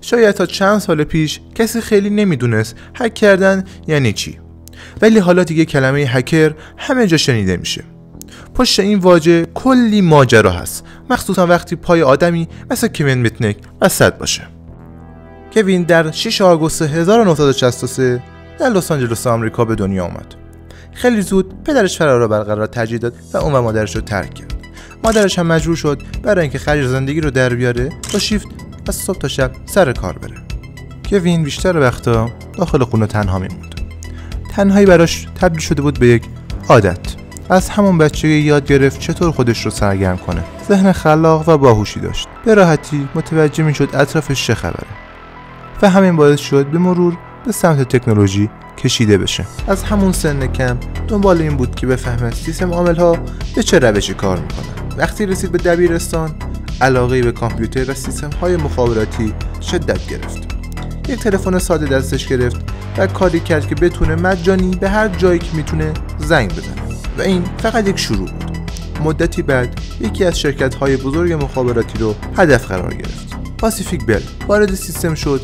شاید تا چند سال پیش کسی خیلی نمیدونست هک کردن یعنی چی، ولی حالا دیگه کلمه هکر همه جا شنیده میشه. پشت این واژه کلی ماجرا هست، مخصوصا وقتی پای آدمی مثل کوین میتنیک وسط باشه. کوین در 6 آگوست 1963 در لس آنجلس آمریکا به دنیا اومد. خیلی زود پدرش فرار را برقرار ترجیح داد و اون و مادرش رو ترک کرد. مادرش هم مجبور شد برای اینکه خرج زندگی رو در بیاره با شیفت از صبح تا شب سر کار بره. کوین بیشتر وقتا داخل خونه تنها میموند. تنهایی براش تبدیل شده بود به یک عادت. از همون بچگی یاد گرفت چطور خودش رو سرگرم کنه. ذهن خلاق و باهوشی داشت. به راحتی متوجه میشد اطرافش چه خبره. و همین باعث شد به مرور به سمت تکنولوژی کشیده بشه. از همون سن کم دنبال این بود که بفهمه سیستم عامل‌ها به چه روشی کار میکنن. وقتی رسید به دبیرستان، علاقه‌ای به کامپیوتر و سیستم‌های مخابراتی شدت گرفت. یک تلفن ساده دستش گرفت و کاری کرد که بتونه مجانی به هر جایی که میتونه زنگ بزنه. و این فقط یک شروع بود. مدتی بعد یکی از شرکت‌های بزرگ مخابراتی رو هدف قرار گرفت. پاسیفیک بل وارد سیستم شد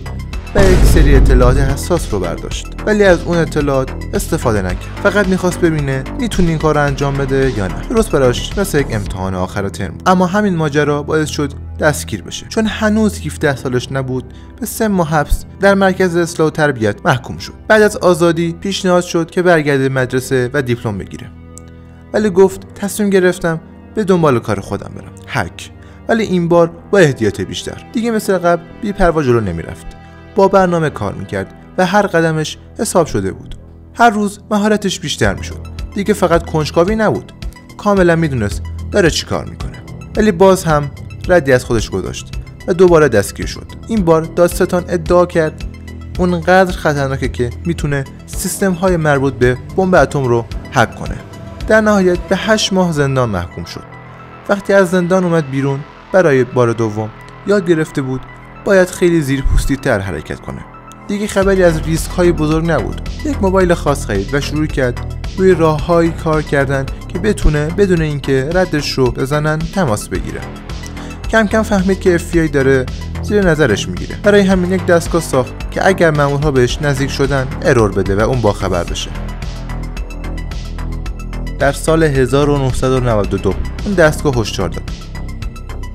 و یک سری اطلاعات حساس رو برداشت، ولی از اون اطلاعات استفاده نکرد. فقط میخواست ببینه میتونه این کار رو انجام بده یا نه. درست براش مثل یک امتحان آخر ترم. اما همین ماجرا باعث شد دستگیر بشه، چون هنوز 17 سالش نبود. به 3 ماه حبس در مرکز اصلاح و تربیت محکوم شد. بعد از آزادی پیشنهاد شد که برگرده مدرسه و دیپلم بگیره، ولی گفت تصمیم گرفتم به دنبال کار خودم برم، هک. ولی این بار با احتیاط بیشتر. دیگه مثل قبل بی‌پروا جلو نمیرفت. با برنامه کار میکرد و هر قدمش حساب شده بود. هر روز مهارتش بیشتر میشد. دیگه فقط کنجکاوی نبود، کاملا میدونست داره چی کار میکنه. ولی باز هم ردی از خودش گذاشت و دوباره دستگیر شد. این بار دادستان ادعا کرد اونقدر خطرناکه که میتونه سیستم های مربوط به بمب اتم رو هک کنه. در نهایت به 8 ماه زندان محکوم شد. وقتی از زندان اومد بیرون برای بار دوم یاد گرفته بود باید خیلی زیرپوستی تر حرکت کنه. دیگه خبری از ریسک های بزرگ نبود. یک موبایل خاص خرید و شروع کرد روی راههایی کار کردن که بتونه بدون اینکه ردش رو بزنن تماس بگیره. کم کم فهمید که FBI داره زیر نظرش میگیره. برای همین یک دستگاه ساخت که اگر مامورها بهش نزدیک شدن ارور بده و اون باخبر بشه. در سال 1992 اون دستگاه هشدار داد.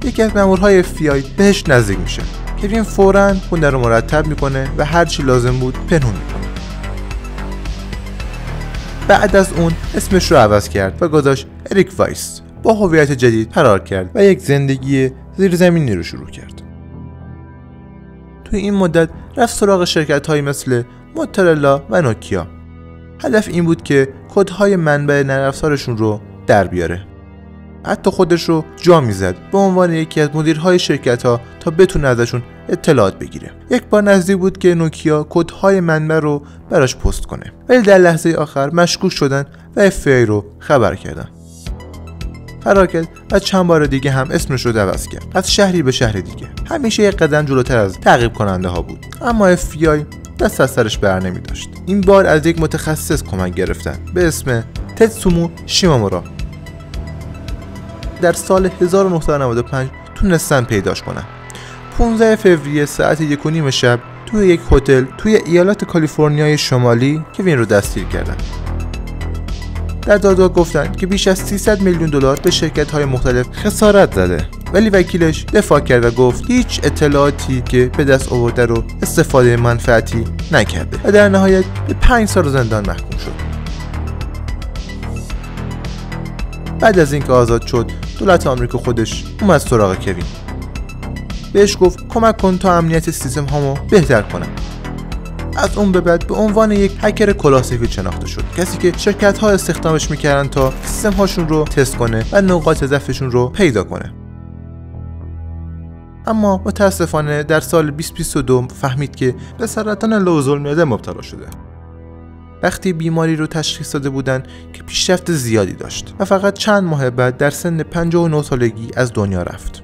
یکی از مامورهای FBI بهش نزدیک میشه. کوین فوراً خونه رو مرتب میکنه و هر چی لازم بود پنهون میکنه. بعد از اون اسمش رو عوض کرد و گذاشت اریک وایس. با هویت جدید فرار کرد و یک زندگی زیرزمینی رو شروع کرد. توی این مدت رفت سراغ شرکت‌هایی مثل موتورلا و نوکیا. هدف این بود که کدهای منبع نرم افزارشون رو در بیاره. حتی خودش رو جا میزد به عنوان یکی از مدیرهای شرکت‌ها تا بتونه ازشون اطلاعات بگیره. یک بار نزدیک بود که نوکیا کدهای منبع رو براش پست کنه، ولی در لحظه آخر مشکوک شدن و FBI رو خبر کردن. فرار کرد و چند بار دیگه هم اسمش رو عوض کرد، از شهری به شهر دیگه. همیشه یک قدم جلوتر از تعقیب کننده ها بود، اما FBI دست از سرش بر نمی داشت. این بار از یک متخصص کمک گرفتن به اسم تتسومو شیمامورا. در سال 1995 تونستن پیداش کنن. 15 فوریه ساعت 1:30 شب توی یک هتل توی ایالت کالیفرنیای شمالی کوین رو دستگیر کردن. در دادگاه گفتن که بیش از 300 میلیون دلار به شرکت‌های مختلف خسارت زده، ولی وکیلش دفاع کرد و گفت هیچ اطلاعاتی که به دست آورده رو استفاده منفعتی نکرده و در نهایت به 5 سال زندان محکوم شد. بعد از اینکه آزاد شد، دولت آمریکا خودش اومد سراغ کوین. بهش گفت کمک کن تا امنیت سیستم هامو بهتر کنم. از اون به بعد به عنوان یک هکر کلاسیفی شناخته شد، کسی که شرکت ها استخدامش میکردن تا سیستم هاشون رو تست کنه و نقاط ضعفشون رو پیدا کنه. اما متاسفانه در سال 2022 فهمید که به سرطان لوزالمعده مبتلا شده. وقتی بیماری رو تشخیص داده بودن که پیشرفت زیادی داشت و فقط چند ماه بعد در سن 59 سالگی از دنیا رفت.